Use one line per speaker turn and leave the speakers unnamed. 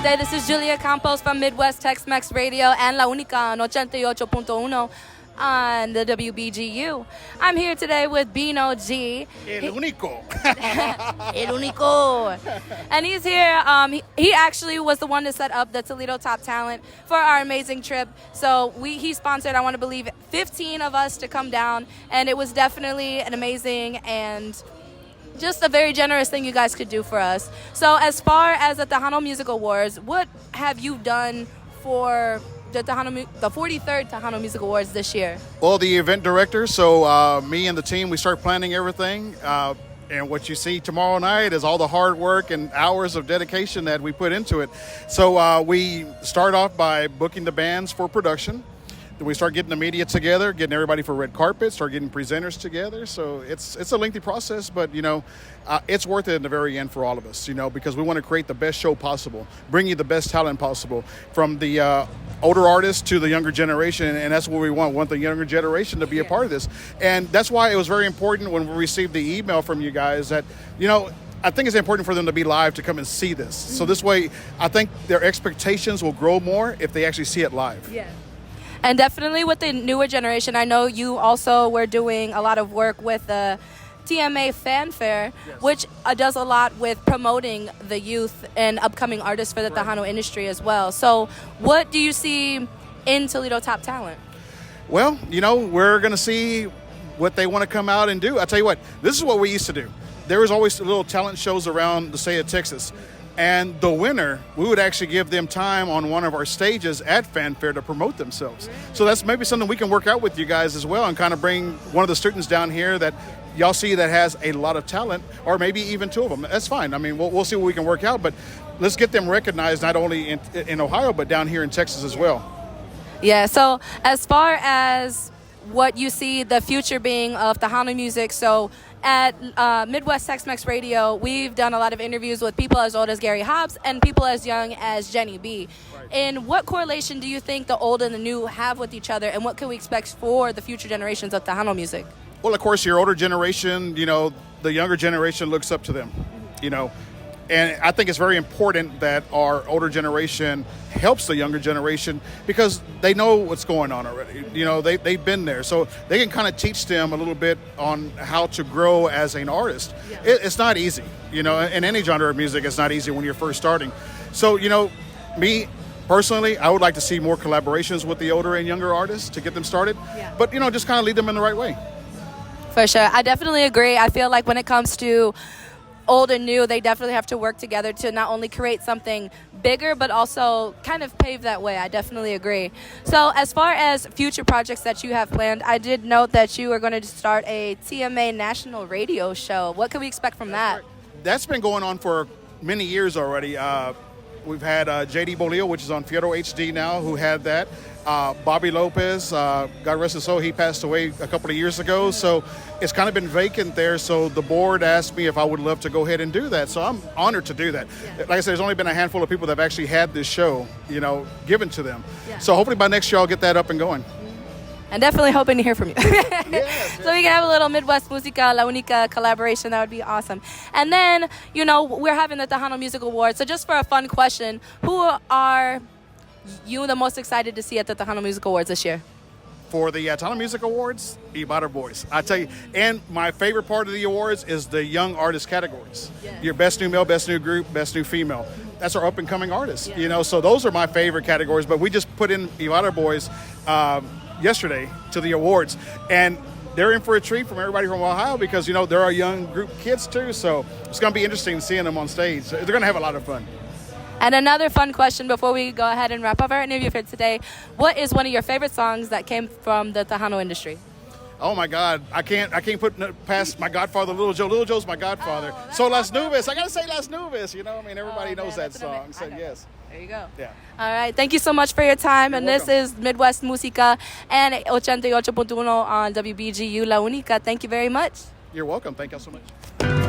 gente. This is Julia Campos from Midwest Tex-Mex Radio and La Única on 88.1 on the WBGU. I'm here today with Bino G.
El único.
El único. And he's here. He actually was the one to set up the Toledo Top Talent for our amazing trip. So he sponsored, I want to believe, 15 of us to come down. And it was definitely an amazing and just a very generous thing you guys could do for us. So as far as the Tejano Music Awards, what have you done for the 43rd Tejano Music Awards this year?
Well, the event director, so me and the team, we start planning everything. And what you see tomorrow night is all the hard work and hours of dedication that we put into it. So we start off by booking the bands for production. Then we start getting the media together, getting everybody for red carpet, start getting presenters together. So it's a lengthy process, but, it's worth it in the very end for all of us, because we want to create the best show possible, bring you the best talent possible from the older artists to the younger generation. And that's what we want. We want the younger generation to be a part of this. And that's why it was very important when we received the email from you guys that, I think it's important for them to be live to come and see this. Mm-hmm. So this way, I think their expectations will grow more if they actually see it live.
Yeah. And definitely with the newer generation, I know you also were doing a lot of work with the TMA Fanfare, yes, which does a lot with promoting the youth and upcoming artists for the Tejano industry as well. So what do you see in Toledo Top Talent?
Well, we're going to see what they want to come out and do. I'll tell you what, this is what we used to do. There was always little talent shows around the state of Texas. And the winner, we would actually give them time on one of our stages at Fanfare to promote themselves. So that's maybe something we can work out with you guys as well and kind of bring one of the students down here that y'all see that has a lot of talent, or maybe even two of them. That's fine. I mean, we'll see what we can work out, but let's get them recognized not only in Ohio, but down here in Texas as well.
Yeah, so as far as what you see the future being of Tejano music, so at Midwest Tex-Mex Radio, we've done a lot of interviews with people as old as Gary Hobbs and people as young as Jenny B. Right. And what correlation do you think the old and the new have with each other, and what can we expect for the future generations of Tejano music?
Well, of course, your older generation, the younger generation looks up to them, And I think it's very important that our older generation helps the younger generation because they know what's going on already. They've been there. So they can kind of teach them a little bit on how to grow as an artist. Yeah. It's not easy. In any genre of music, it's not easy when you're first starting. So, me personally, I would like to see more collaborations with the older and younger artists to get them started. Yeah. But, just kind of lead them in the right way.
For sure. I definitely agree. I feel like when it comes to old and new, they definitely have to work together to not only create something bigger, but also kind of pave that way. I definitely agree. So as far as future projects that you have planned, I did note that you are going to start a TMA national radio show. What can we expect from that?
That's been going on for many years already. We've had JD Bolillo, which is on Fierro HD now, who had that. Bobby Lopez, God rest his soul, he passed away a couple of years ago. So it's kind of been vacant there. So the board asked me if I would love to go ahead and do that. So I'm honored to do that. Yeah. Like I said, there's only been a handful of people that have actually had this show, given to them. Yeah. So hopefully by next year I'll get that up and going.
And definitely hoping to hear from you.
Yes.
So we can have a little Midwest Musica La Única collaboration. That would be awesome. And then, we're having the Tejano Music Awards. So just for a fun question, who are you the most excited to see at the Tejano Music Awards this year?
For the Tejano Music Awards, Ibarra Boys. I tell you, and my favorite part of the awards is the young artist categories. Yeah. Your best new male, best new group, best new female. That's our up and coming artists. Yeah. So those are my favorite categories. But we just put in Ibarra Boys yesterday to the awards, and they're in for a treat from everybody from Ohio because they're our young group kids too. So it's going to be interesting seeing them on stage. They're going to have a lot of fun.
And another fun question before we go ahead and wrap up our interview for today. What is one of your favorite songs that came from the Tejano industry?
Oh my God, I can't put past my godfather, Little Joe. Little Joe's my godfather. So Las Nubes, I gotta say Las Nubes. Everybody knows that song. So yes.
There you go.
Yeah.
All right. Thank you so much for your time.
You're
and
welcome.
This is Midwest Musica and 88.1 on WBGU La Única. Thank you very much.
You're welcome. Thank you so much.